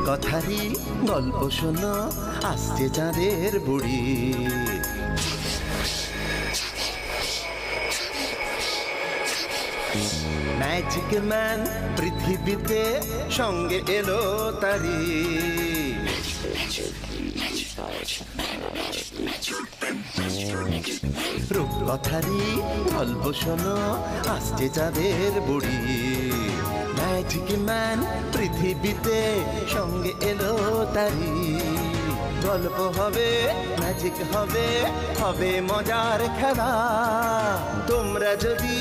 রূপকথারই গল্প শোনো, আসছে চাঁদের বুড়ি। ম্যাজিক ম্যান পৃথিবীতে সঙ্গে এলো তারি। রূপকথারই গল্প শোনো, আসছে চাঁদের বুড়ি। ম্যাজিক ম্যান পৃথিবীতে সঙ্গে এলো তারি। গল্প হবে, ম্যাজিক হবে, হবে মজার খেলা। তোমরা যদি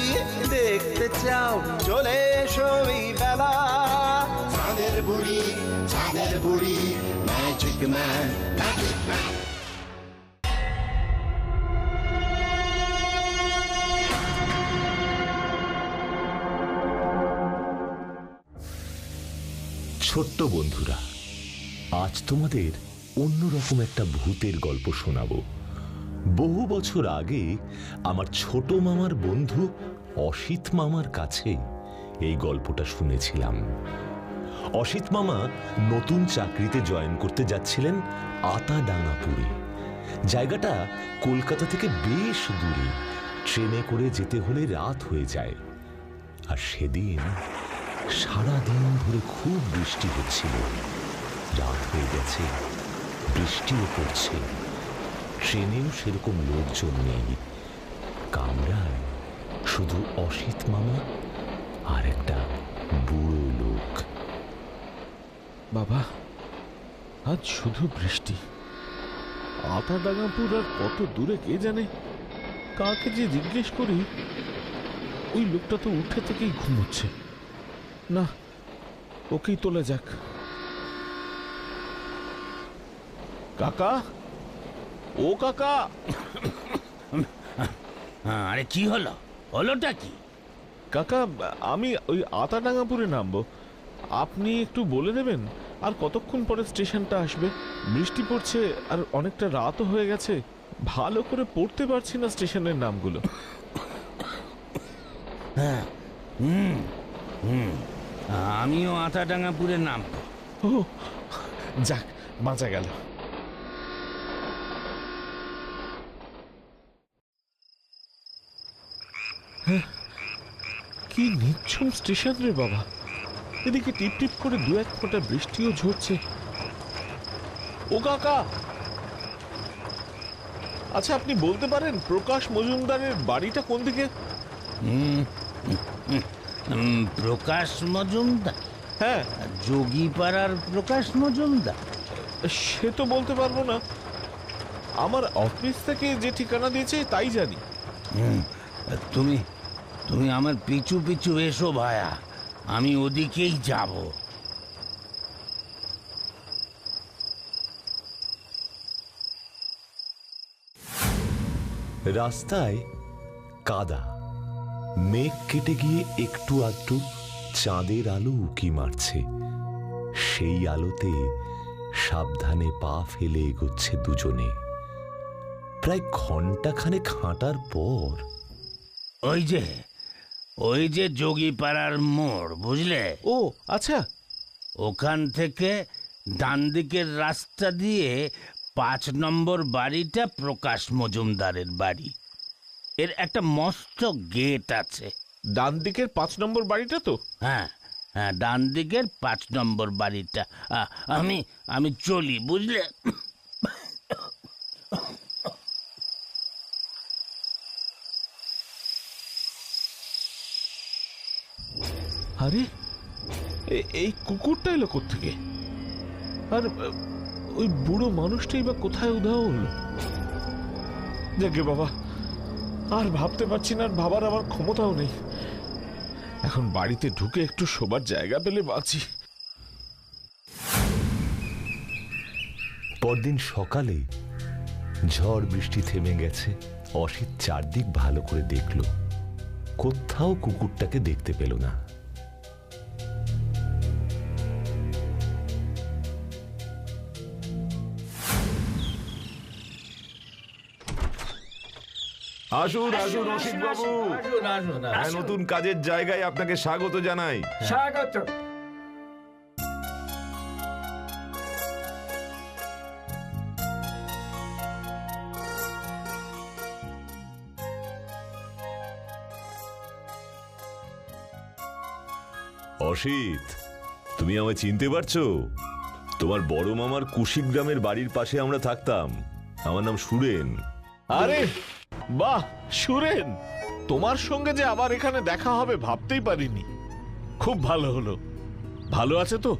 দেখতে চাও চলে এসো এই বেলা। চাঁদের বুড়ি, চাঁদের বুড়ি, ম্যাজিক ম্যান, ম্যাজিক ম্যান। ছোট্ট বন্ধুরা, আজ তোমাদের অন্যরকম একটা ভূতের গল্প শোনাবো। বহু বছর আগে আমার ছোট মামার বন্ধু অসিত মামার কাছে এই গল্পটা শুনেছিলাম। অসিত মামা নতুন চাকরিতে জয়েন করতে যাচ্ছিলেন আতাডাঙ্গাপুরে। জায়গাটা কলকাতা থেকে বেশ দূরে, ট্রেনে করে যেতে হলে রাত হয়ে যায়। আর সেদিন সারাদিন ধরে খুব বৃষ্টি হচ্ছিল। রাত হয়ে গেছে, বৃষ্টিও পড়ছে, ট্রেনেও সেরকম লোকজন নেই। কামরায় শুধু অসিত মামা আর একটা বুড়ো লোক। বাবা, আজ শুধু বৃষ্টি। আতাডাঙ্গাপুর আর কত দূরে কে জানে। কাকে যে জিজ্ঞেস করি, ওই লোকটা তো উঠে থেকেই ঘুমোচ্ছে। না, ওকেই তোলা যাক। কাকা, ও কাকা। আরে কি হলো, হলোটা কি? কাকা, আমি ওই আতাডাঙ্গাপুরে নামবো। আপনি একটু বলে দেবেন আর কতক্ষণ পরে স্টেশনটা আসবে? বৃষ্টি পড়ছে আর অনেকটা রাতও হয়ে গেছে। ভালো করে পড়তে পারছি না স্টেশনের নামগুলো। হ্যাঁ, আমিও আতাডাঙ্গাপুরে নামবো। ও যাক, বাঁচা গেল। কি নিচ্ছুম স্টেশন রে বাবা। এদিকে টিপ টিপ করে দু এক ফোঁটা বৃষ্টিও ঝরছে। ও কাকা, আচ্ছা আপনি বলতে পারেন প্রকাশ মজুমদারের বাড়িটা কোন দিকে? প্রকাশ মজুমদার? হ্যাঁ। যোগীপাড়ার প্রকাশ মজুমদার? সে তো বলতে পারবো না। আমার অফিস থেকে যে ঠিকানা দিয়েছে তাই জানি। তুমি তুমি আমার পিছু পিছু এসো ভায়া, আমি ওদিকেই যাব। রাস্তায় কাদা, মেঘ কেটে গিয়ে একটু আধটু চাঁদের আলো উকি মারছে। সেই আলোতে সাবধানে পা ফেলে এগোচ্ছে দুজনে। প্রায় ঘন্টাখানেক হাঁটার পর ওই যে যোগীপাড়ার মোড়, বুঝলে? ও আচ্ছা। ওখান থেকে ডান দিকের রাস্তা দিয়ে 5 নম্বর বাড়িটা প্রকাশ মজুমদারের বাড়ি। এর একটা মস্ত গেট আছে। ডান দিকের 5 নম্বর বাড়িটা তো? হ্যাঁ হ্যাঁ, ডান দিকের 5 নম্বর বাড়িটা। আমি চলি, বুঝলে? আরে এই কুকুরটা এলো কোত্থেকে? আর ওই বুড়ো মানুষটাই বা কোথায় উধাও হলো? যাকে বাবা, আর ভাবতে পারছি না, আর ভাবার আমার ক্ষমতাও নেই। এখন বাড়িতে ঢুকে একটু শোবার জায়গা পেলে বাঁচি। পরদিন সকালে ঝড় বৃষ্টি থেমে গেছে। অসিত চারদিক ভালো করে দেখল, কোথাও কুকুরটাকে দেখতে পেল না। আসুন আসুন অসিত বাবু, নতুন কাজের জায়গায় আপনাকে স্বাগত জানাই। স্বাগত। অসিত, তুমি আমায় চিনতে পারছো? তোমার বড় মামার কুশিগ্রামের বাড়ির পাশে আমরা থাকতাম। আমার নাম সুরেন। আরে বাহ সুরেন, তোমার সঙ্গে যে আবার এখানে দেখা হবে ভাবতেই পারিনি। খুব ভালো হলো। ভালো আছে তো?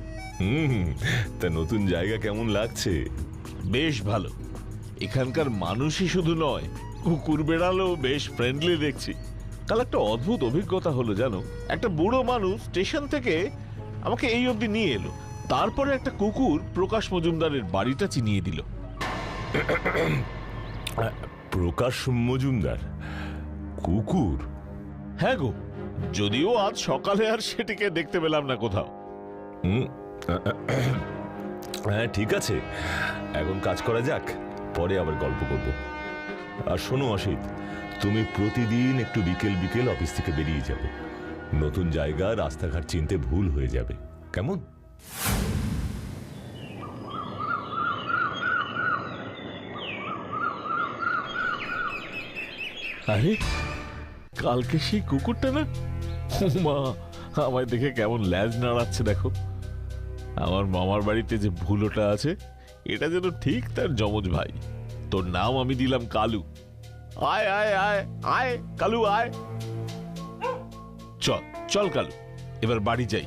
তা নতুন জায়গা কেমন লাগছে? বেশ ভালো। এখানকার মানুষই শুধু নয়, কুকুর বেড়ালেও বেশ ফ্রেন্ডলি দেখছি। কাল একটা অদ্ভুত অভিজ্ঞতা হলো জানো। একটা বুড়ো মানুষ স্টেশন থেকে আমাকে এই অবধি নিয়ে এলো, তারপরে একটা কুকুর প্রকাশ মজুমদারের বাড়িটা চিনিয়ে দিল। প্রকাশ মজুমদার কুকুর? হ্যাঁ গো, যদিও আজ সকালে আর সেটিকে দেখতে পেলাম না কোথাও। হ্যাঁ ঠিক আছে, এখন কাজ করা যাক, পরে আবার গল্প করব। আর শোনো অসিত, তুমি প্রতিদিন একটু বিকেল বিকেল অফিস থেকে বেরিয়ে যাবে। নতুন জায়গা, রাস্তাঘাট চিনতে ভুল হয়ে যাবে, কেমন? আরে কালকে সেই কুকুরটা না? মা, আমায় দেখে কেমন ল্যাজ নাড়াচ্ছে দেখো। আমার মামার বাড়িতে যে ভুলোটা আছে, এটা যেন ঠিক তার যমজ ভাই। তোর নাম আমি দিলাম কালু। আয় আয় আয় আয় কালু আয়। চল চল কালু, এবার বাড়ি যাই।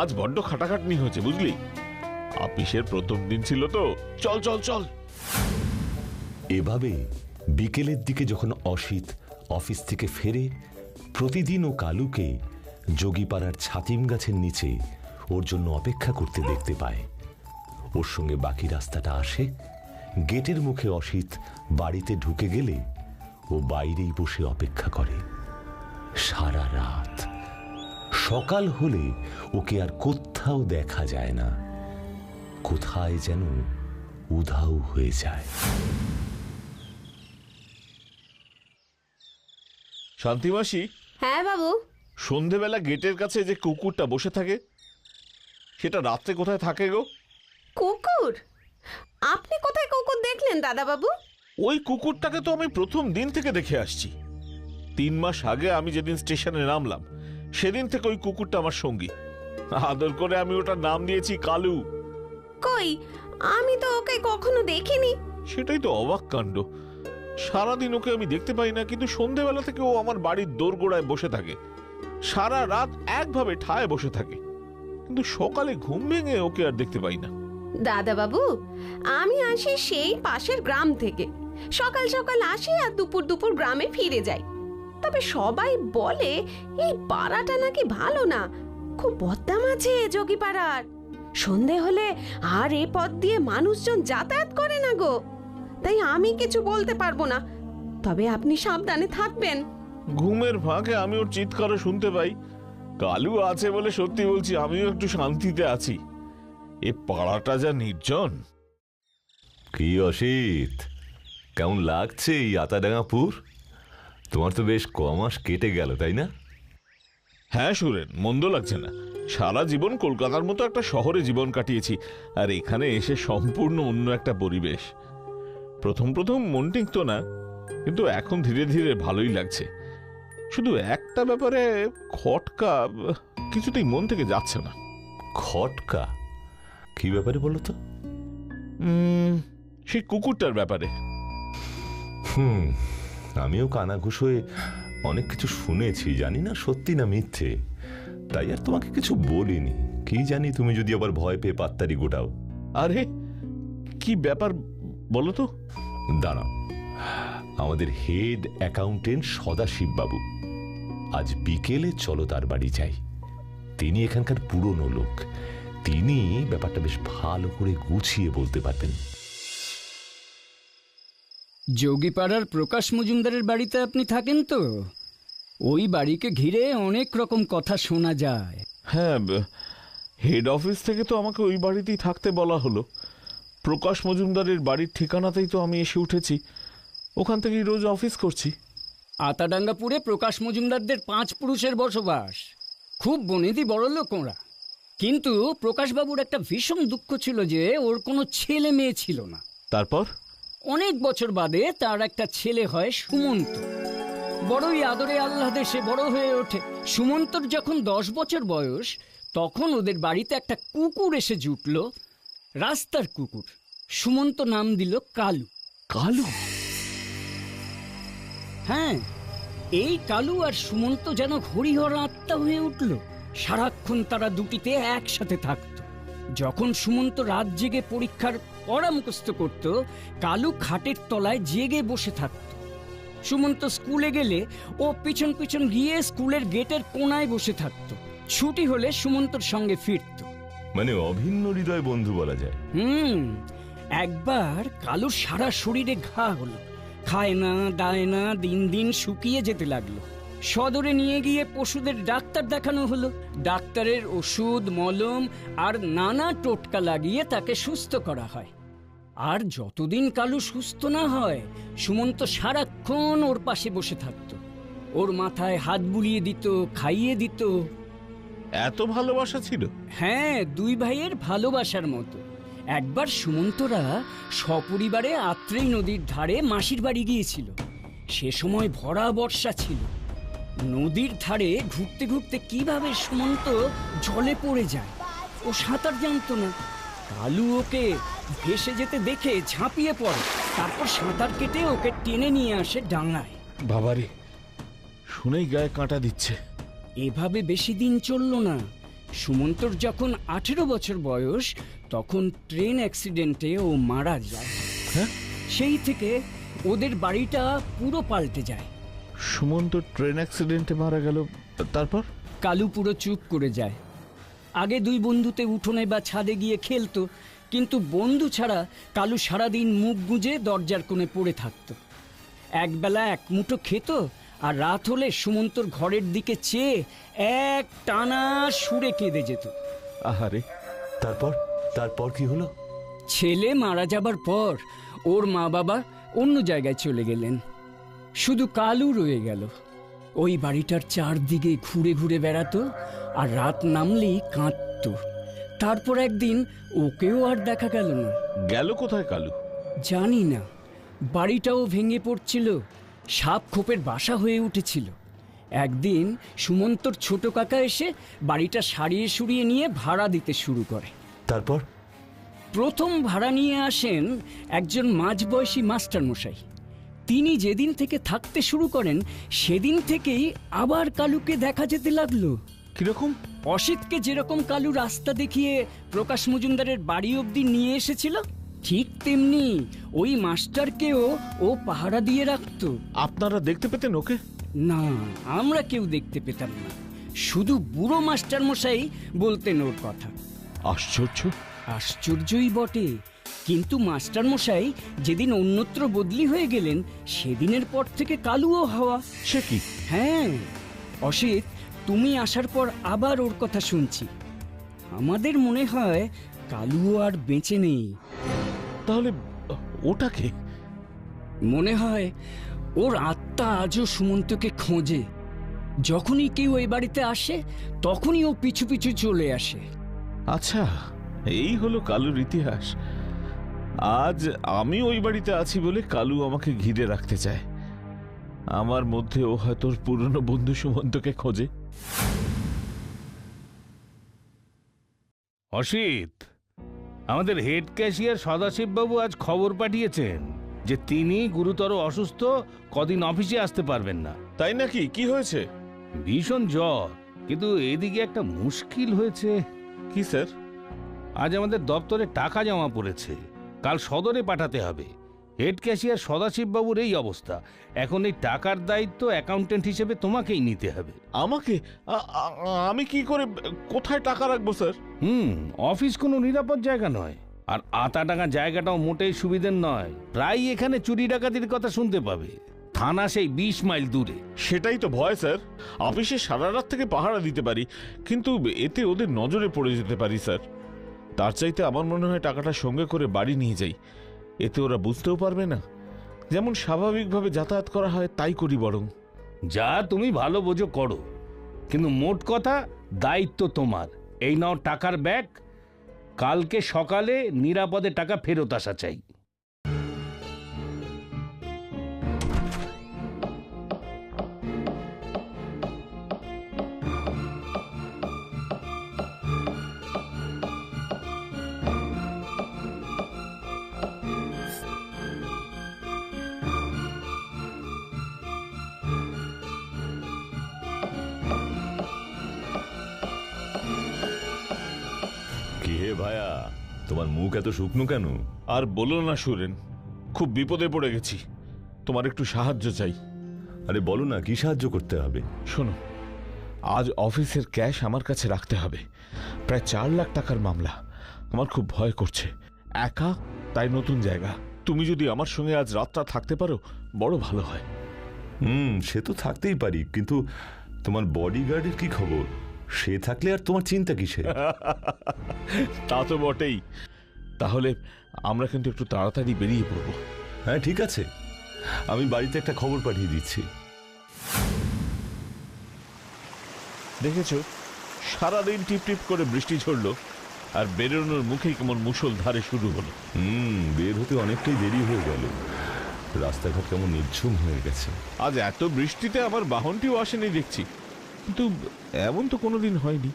আজ বড্ড খাটাখাটনি হয়েছে বুঝলি। অফিসের প্রথম দিন ছিল তো, চল চল চল। এভাবে বিকেলের দিকে যখন অসিত অফিস থেকে ফেরে, প্রতিদিন ও কালুকে যোগীপাড়ার ছাতিম গাছের নিচে ওর জন্য অপেক্ষা করতে দেখতে পায়। ওর সঙ্গে বাকি রাস্তাটা আসে। গেটের মুখে অসিত বাড়িতে ঢুকে গেলে ও বাইরেই বসে অপেক্ষা করে সারা রাত। সকাল হলে ওকে আর কোথাও দেখা যায় না, কোথায় যেন উধাও হয়ে যায়। শান্তিমাসি। হ্যাঁ বাবু। সন্ধেবেলা গেটের কাছে যে কুকুরটা বসে থাকে, সেটা রাত্রে কোথায় থাকে গো? কুকুর? আপনি কোথায় কুকুর দেখলেন দাদা বাবু? ওই কুকুরটাকে তো আমি প্রথম দিন থেকে দেখে আসছি। 3 মাস আগে আমি যেদিন স্টেশনে নামলাম, সেদিন থেকে ওই কুকুরটা আমার সঙ্গী। আদর করে আমি ওটার নাম দিয়েছি কালু। কই, আমি তো ওকে কখনো দেখিনি। সেটাই তো অবাক কাণ্ড। সারাদিন ওকে আমি দেখতে পাই না, কিন্তু সন্ধেবেলা থেকে ও আমার বাড়ির দোরগোড়ায় বসে থাকে। সারা রাত একভাবে ঠায় বসে থাকে, কিন্তু সকালে ঘুম ভেঙে ওকে আর দেখতে পাই না। দাদা বাবু, আমি আসি সেই পাশের গ্রাম থেকে। সকাল সকাল আসি আর দুপুর দুপুর গ্রামে ফিরে যাই। তবে সবাই বলে এই পাড়াটা নাকি ভালো না, খুব বদনাম আছে যোগীপাড়ার। সন্ধে হলে আর এ পথ দিয়ে মানুষজন যাতায়াত করে না গো। তাই আমি কিছু বলতে পারবো না, তবে আপনি সাবধানে থাকবেন। ঘুমের ফাঁকে আমি ওর চিৎকারও শুনতে পাই। কালু আছে বলে সত্যি বলছি, আমিও একটু শান্তিতে আছি। এ পাড়াটা যা নির্জন। কি অসিত, কেমন লাগছে এই আতাডাঙ্গাপুর? তোমার তো বেশ কমাস কেটে গেল, তাই না? হ্যাঁ সুরেন, মন্দ লাগছে না। সারা জীবন কলকাতার মতো একটা শহরে জীবন কাটিয়েছি, আর এখানে এসে সম্পূর্ণ অন্য একটা পরিবেশ। প্রথম প্রথম মন টিকতো না, কিন্তু এখন ধীরে ধীরে ভালোই লাগছে। শুধু একটা ব্যাপারে খটকা কিছুতেই মন থেকে যাচ্ছে না। খটকা? কি ব্যাপারে বলো তো? সেই কুকুরটার ব্যাপারে। আমিও কানাঘুষ হয়ে অনেক কিছু শুনেছি, জানি না সত্যি না মিথ্যে, তাই আর তোমাকে কিছু বলিনি। কি জানি তুমি যদি আবার ভয় পেয়ে পাত্তারি গোটাও। আরে কি ব্যাপার বলো তো? দাঁড়াও, আমাদের হেড অ্যাকাউন্টেন্ট সদাশিব বাবু, আজ বিকেলে চলো তার বাড়ি যাই। তিনি এখানকার পুরনো লোক, তিনি ব্যাপারটা বেশ ভালো করে গুছিয়ে বলতে পারবেন। যোগীপাড়ার প্রকাশ মজুমদারের বাড়িতে আপনি থাকেন তো? ওই বাড়িকে ঘিরে অনেক রকম কথা শোনা যায়। হ্যাঁ, হেড অফিস থেকে তো আমাকে ওই বাড়িতেই থাকতে বলা হলো। প্রকাশ মজুমদারের বাড়ির ঠিকানাতেই তো আমি এসে উঠেছি, ওখান থেকেই রোজ অফিস করছি। আতাডাঙ্গাপুরে প্রকাশ মজুমদারদের 5 পুরুষের বসবাস, খুব বনেদি বড় লোক ওরা। কিন্তু প্রকাশবাবুর একটা ভীষণ দুঃখ ছিল যে ওর কোনো ছেলে মেয়ে ছিল না। তারপর অনেক বছর বাদে তার একটা ছেলে হয় সুমন্ত। বড়ই আদরে আহ্লাদে সে বড় হয়ে ওঠে। সুমন্তর যখন 10 বছর বয়স, তখন ওদের বাড়িতে একটা কুকুর এসে জুটল, রাস্তার কুকুর। সুমন্ত নাম দিল কালু। কালু? হ্যাঁ, এই কালু আর সুমন্ত যেন হরিহর আত্মা হয়ে উঠল। সারাক্ষণ তারা দুটিতে একসাথে থাকত। যখন সুমন্ত রাত জেগে পরীক্ষার পড়া মুখস্থ করত, কালু খাটের তলায় জেগে বসে থাকত। সুমন্ত স্কুলে গেলে ও পিছন পিছন গিয়ে স্কুলের গেটের কোনায় বসে থাকত। ছুটি হলে সুমন্তর সঙ্গে ফিরত। মানে অভিন্ন হৃদয় বন্ধু বলা যায়। একবার কালুর সারা শরীরে ঘা হলো। খায় না দায় না, দিন দিন শুকিয়ে যেতে লাগলো। সদরে নিয়ে গিয়ে পশুদের ডাক্তার দেখানো হলো। ডাক্তারের ওষুধ, মলম আর নানা টোটকা লাগিয়ে তাকে সুস্থ করা হয়। আর যতদিন কালু সুস্থ না হয়, সুমন্ত সারাক্ষণ ওর পাশে বসে থাকতো। ওর মাথায় হাত বুলিয়ে দিত, খাইয়ে দিত। এত ভালোবাসা ছিল? হ্যাঁ, দুই ভাইয়ের ভালোবাসার মতো। একবার সুমন্তরা সপরিবারে আত্রেই নদীর ধারে মাসির বাড়ি গিয়েছিল। সে সময় ভরা বর্ষা ছিল। নদীর ধারে ঘুরতে ঘুরতে কিভাবে সুমন্ত জলে পড়ে যায়। ও সাঁতার জানতো না। কালু ওকে ভেসে যেতে দেখে ঝাঁপিয়ে পড়ে, তারপর সাঁতার কেটে ওকে টেনে নিয়ে আসে ডাঙায়। বাবারে, শুনেই গায়ে কাঁটা দিচ্ছে। এভাবে বেশি দিন চলল না। সুমন্তর যখন 18 বছর বয়স, তখন ট্রেন অ্যাক্সিডেন্টে ও মারা যায়। হ্যাঁ? সেই থেকে ওদের বাড়িটা পুরো পাল্টে যায়। সুমন্ত ট্রেন অ্যাক্সিডেন্টে মারা গেল, তারপর? কালু পুরো চুপ করে যায়। আগে দুই বন্ধুতে উঠোনে বা ছাদে গিয়ে খেলতো, কিন্তু বন্ধু ছাড়া কালু সারাদিন মুখ গুঁজে দরজার কোণে পড়ে থাকতো। একবেলা এক মুঠো খেত, আর রাত হলে সুমন্তর ঘরের দিকে চেয়ে এক টানা সুরে কেঁদে যেত। আহারে। তারপর তারপর কি হলো? ছেলে মারা যাবার পর ওর মা বাবা অন্য জায়গায় চলে গেলেন। শুধু কালু রয়ে গেল। ওই বাড়িটার চারদিকে ঘুরে ঘুরে বেড়াতো, আর রাত নামলেই কাঁদতো। তারপর একদিন ওকেও আর দেখা গেল না। গেল কোথায় কালু? জানি না। বাড়িটাও ভেঙে পড়ছিল, সাপ খোপের বাসা হয়ে উঠেছিল। একদিন সুমন্তর ছোট কাকা এসে বাড়িটা সারিয়ে সুরিয়ে নিয়ে ভাড়া দিতে শুরু করে। তারপর? প্রথম ভাড়া নিয়ে আসেন একজন মাঝবয়সী মাস্টারমশাই। তিনি যেদিন থেকে থাকতে শুরু করেন, সেদিন থেকেই আবার কালুকে দেখা যেতে লাগলো। কিরকম? অসিতকে যেরকম কালু রাস্তা দেখিয়ে প্রকাশ মজুমদারের বাড়ি অবধি নিয়ে এসেছিল, ঠিক তেমনি ওই মাস্টারকেও ও পাহারা দিয়ে রাখতো। আপনারা দেখতে পেতেন ওকে? না, আমরা কেউ দেখতে পেতাম না। শুধু বুড়ো মাস্টারমশাই বলতেন ওর কথা। আশ্চর্য। আশ্চর্যই বটে, কিন্তু মাস্টারমশাই যেদিন অন্যত্র বদলি হয়ে গেলেন, সেদিনের পর থেকে কালুও হাওয়া। সে কি? হ্যাঁ অসিত, তুমি আসার পর আবার ওর কথা শুনছি। আমাদের মনে হয় কালুও আর বেঁচে নেই। তাহলে ওটাকে? মনে হয় ওর আত্মা আজও সুমন্তকে খোঁজে। যখনই কেউ এই বাড়িতে আসে, তখনই ও পিছু পিছু চলে আসে। আচ্ছা, এই হলো কালুর ইতিহাস। আজ আমি ওই বাড়িতে আছি বলে কালু আমাকে ঘিরে রাখতে চায়। আমার মধ্যে ও হয়তো পুরনো বন্ধু সুমন্তকে খোঁজে। অসিত, আমাদের হেড ক্যাশিয়ার সদাশিব বাবু আজ খবর পাঠিয়েছেন যে তিনি গুরুতর অসুস্থ, কদিন অফিসে আসতে পারবেন না। তাই নাকি? কি হয়েছে? ভীষণ জ্বর, কিন্তু এদিকে একটা মুশকিল হয়েছে। কি স্যার? আজ আমাদের দপ্তরে টাকা জমা পড়েছে, কাল সদরে পাঠাতে হবে। হেড ক্যাশিয়ার সদাশিব বাবুর এই অবস্থা, এখন এই টাকার দায়িত্ব অ্যাকাউন্টেন্ট হিসেবে তোমাকেই নিতে হবে। আমাকে? আমি কি করে, কোথায় টাকা রাখবো স্যার? অফিস কোনো নিরাপদ জায়গা নয়, আর আতা টাকা জায়গাটাও মোটেই সুবিধের নয়। প্রায় এখানে চুরি ডাকাতির কথা শুনতে পাবে। থানা সেই 20 মাইল দূরে। সেটাই তো ভয় স্যার। অফিসে সারা রাত থেকে পাহারা দিতে পারি, কিন্তু এতে ওদের নজরে পড়ে যেতে পারি স্যার। তার চাইতে আমার মনে হয় টাকাটা সঙ্গে করে বাড়ি নিয়ে যাই। এতে ওরা বুঝতেও পারবে না। যেমন স্বাভাবিকভাবে যাতায়াত করা হয় তাই করি বরং। যা তুমি ভালো বোঝো করো, কিন্তু মোট কথা দায়িত্ব তোমার। এই নাও টাকার ব্যাগ, কালকে সকালে নিরাপদে টাকা ফেরত আসা চাই। ভায়া, তোমার মুখ এত শুকনো কেন? আর বলো না সুরেন, খুব বিপদে পড়ে গেছি, তোমার একটু সাহায্য চাই। আরে বলো না, কি সাহায্য করতে হবে? শোনো, আজ অফিসের ক্যাশ আমার কাছে রাখতে হবে, প্রায় 4 লাখ টাকার মামলা। আমার খুব ভয় করছে, একা, তাই নতুন জায়গা। তুমি যদি আমার সঙ্গে আজ রাতটা থাকতে পারো বড় ভালো হয়। সে তো থাকতেই পারি, কিন্তু তোমার বডিগার্ডের কি খবর? সে থাকলে আর তোমার চিন্তা কিসে? তা তো বটেই। তাহলে আমরা কিন্তু একটু তাড়াতাড়ি বেরিয়ে পড়বো। হ্যাঁ ঠিক আছে, আমি বাড়িতে একটা খবর পাঠিয়ে দিচ্ছি। দেখেছো, সারাদিন টিপ টিপ করে বৃষ্টি ঝরলো, আর বেরোনোর মুখেই কেমন মুষলধারে শুরু হলো। বের হতে অনেকটাই দেরি হয়ে গেল, রাস্তাঘাট কেমন নির্ঝুম হয়ে গেছে। আজ এত বৃষ্টিতে আমার বাহনটিও আসেনি দেখছি, কিন্তু এমন তো কোনোদিন হয়নি।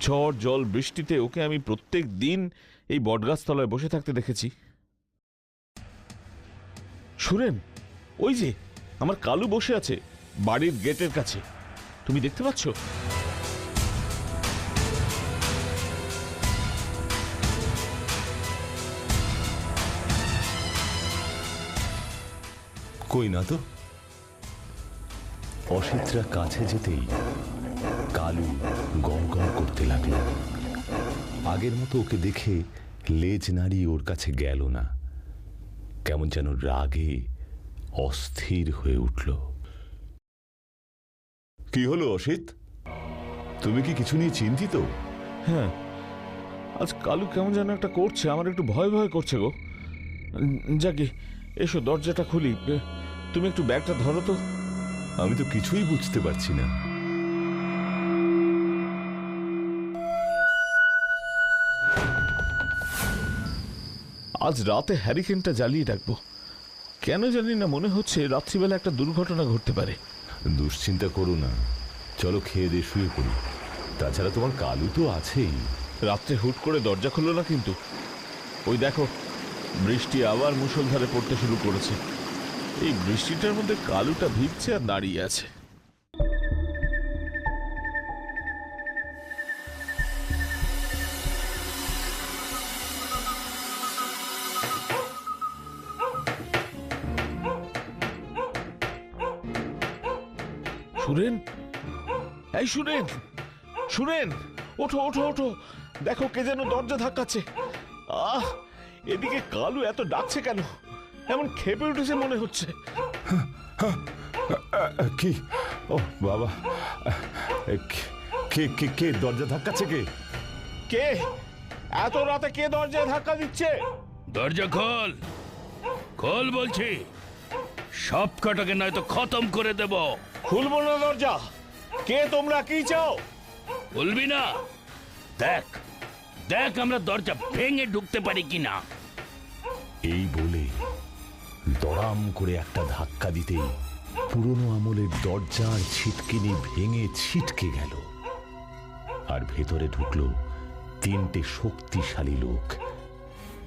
ঝড় জল বৃষ্টিতে ওকে আমি প্রত্যেক দিন এই বটগাছ তলায় বসে থাকতে দেখেছি। সুরেন, ওই যে আমার কালু বসে আছে বাড়ির গেটের কাছে, তুমি দেখতে পাচ্ছ? কই না তো। অসিতরা কাছে যেতেই কালু গড়গড় করতে লাগলো। আগের মতো ওকে দেখে লেজ নাড়িয়ে ওর কাছে গেল না, কেমন যেন রাগে অস্থির হয়ে উঠল। কি হলো অসিত, তুমি কি কিছু নিয়ে চিন্তিত? হ্যাঁ, আজ কালু কেমন যেন একটা করছে, আমার একটু ভয় ভয় করছে গো। যাকে, এসো দরজাটা খুলি। তুমি একটু ব্যাগটা ধরো তো। আমি তো কিছুই বুঝতে পারছি না। আজ রাতে হ্যারিকেনটা জ্বালিয়ে রাখবো, কেন জানি না মনে হচ্ছে রাত্রিবেলা একটা দুর্ঘটনা ঘটতে পারে। দুশ্চিন্তা করো না, চলো খেয়ে দিয়ে শুয়ে পড়ি। তাছাড়া তোমার কালু তো আছেই। রাত্রে হুট করে দরজা খুললো না কিন্তু। ওই দেখো, বৃষ্টি আবার মুষলধারে পড়তে শুরু করেছে। এই বৃষ্টিটার মধ্যে কালুটা ভিজছে আর দাঁড়িয়ে আছে। সুরেন, এই সুরেন, সুরেন, ওঠো ওঠো ওঠো, দেখো কে যেন দরজা ধাক্কাচ্ছে। এদিকে কালু এত ডাকছে কেন? এমন খেপে উঠেছে মনে হচ্ছে। কি? ও বাবা, কে কে কে দরজা ধাক্কাচ্ছে? কে কে এত রাতে কে দরজায় ধাক্কা দিচ্ছে? দরজা খোল, খোল বলছি, সব কটাকে নয়তো খতম করে দেব। খুলবো না দরজা। কে তোমরা, কি চাও? বলবি না? দেখ দেখ আমরা দরজা ভেঙে ঢুকতে পারি কিনা। এই বলে দড়াম করে একটা ধাক্কা দিতেই পুরনো আমলের দরজার ছিটকিনি ভেঙে ছিটকে গেল, আর ভেতরে ঢুকলো 3টে শক্তিশালী লোক,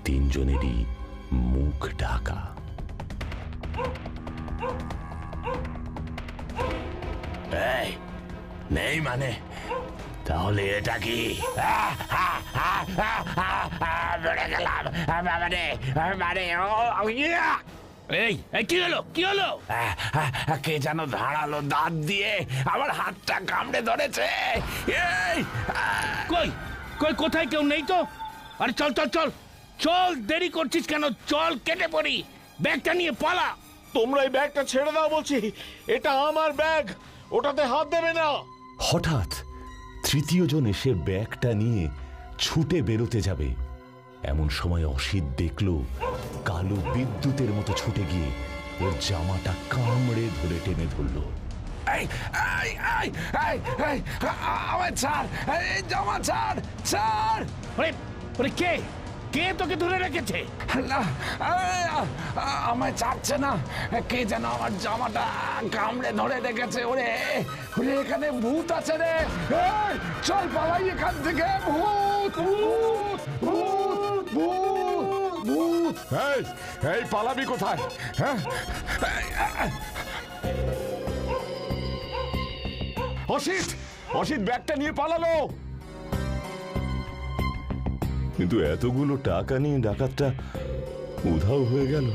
3জনেরই মুখ ঢাকা। এই নেই মানে? তাহলে এটা কি? এই কি হলো, কি হলো? কে যেন ধারালো দাঁত দিয়ে আমার হাতটা কামড়ে ধরেছে। কই কই, কোথায়? কেউ নেই তো? আরে চল চল চল চল, দেরি করছিস কেন? চল, কেটে পড়ি, ব্যাগটা নিয়ে পালা। তোমরা এই ব্যাগটা ছেড়ে দাও বলছি, এটা আমার ব্যাগ, ওটাতে হাত দেবে না। হঠাৎ 3য় জন এসে ব্যাগটা নিয়ে ছুটে বেরোতে যাবে, এমন সময় অসিত দেখল কালু বিদ্যুতের মতো ছুটে গিয়ে ওর জামাটা কামড়ে ধরে টেনে ধরল। আমার ছাড়, জামা ছাড়, ছাড়। কে কে তোকে ধরে রেখেছে? আমায় ছাড়ছে না, কে যেন আমার জামাটা কামড়ে ধরে রেখেছে। ওরে ওরে, এখানে ভূত আছে রে, চল পালাই এখান থেকে। ভূত ভূত ভূত ভূত ভূত। এই পালাবি কোথায়? অসিত, অসিত ব্যাগটা নিয়ে পালালো। কিন্তু এতগুলো টাকা নিয়ে ডাকাতটা উধাও হয়ে গেল।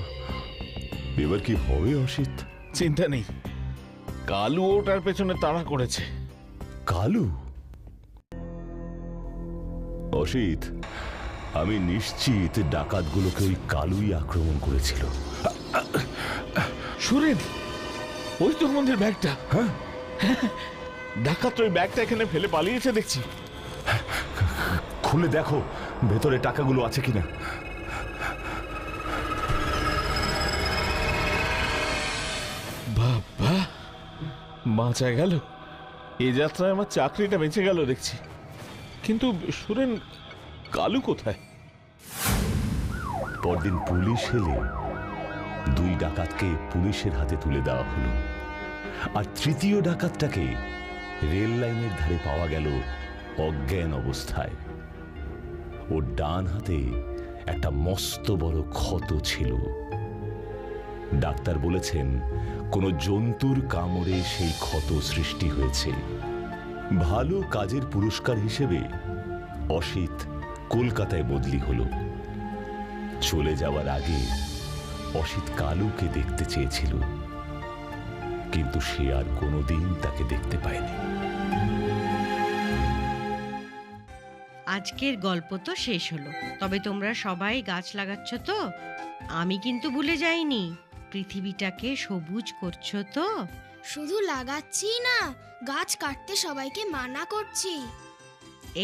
এবার কি হবে অসিত? চিন্তা নেই, কালু ওটার পেছনে তাড়া করেছে। কালু? অসিত, আমি নিশ্চিত ডাকাতগুলোকে ওই কালুই আক্রমণ করেছিল। সুরেন, ওই তো আমাদের ব্যাগটা। হ্যাঁ, ডাকাত ওই ব্যাগটা এখানে ফেলে পালিয়েছে দেখছি। খুলে দেখো ভেতরে টাকাগুলো আছে কিনা। বাবা, বাঁচা গেল। এ যাত্রায় আমার চাকরিটা বেঁচে গেল দেখছি। কিন্তু সুরেন, কালু কোথায়? পরদিন পুলিশ এলে 2 ডাকাতকে পুলিশের হাতে তুলে দেওয়া হলো, আর তৃতীয় ডাকাতটাকে রেল লাইনের ধারে পাওয়া গেল অজ্ঞান অবস্থায়। ওর ডান হাতে একটা মস্ত বড় ক্ষত ছিল। ডাক্তার বলেছেন কোনো জন্তুর কামড়ে সেই ক্ষত সৃষ্টি হয়েছে। ভালো কাজের পুরস্কার হিসেবে অসিত কলকাতায় বদলি হলো। চলে যাওয়ার আগে অসিত কালুকে দেখতে চেয়েছিল, কিন্তু সে আর কোনোদিন তাকে দেখতে পায়নি। আজকের গল্প তো শেষ হলো, তবে তোমরা সবাই গাছ লাগাচ্ছ তো? আমি কিন্তু ভুলে যাইনি। পৃথিবীটাকে সবুজ করছো তো? শুধু লাগাচ্ছি না, গাছ কাটতে সবাইকে মানা করছি।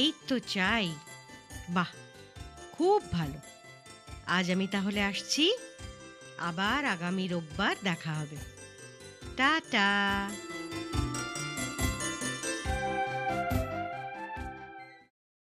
এই তো চাই। বাহ, খুব ভালো। আজ আমি তাহলে আসছি, আবার আগামী রোববার দেখা হবে। টাটা।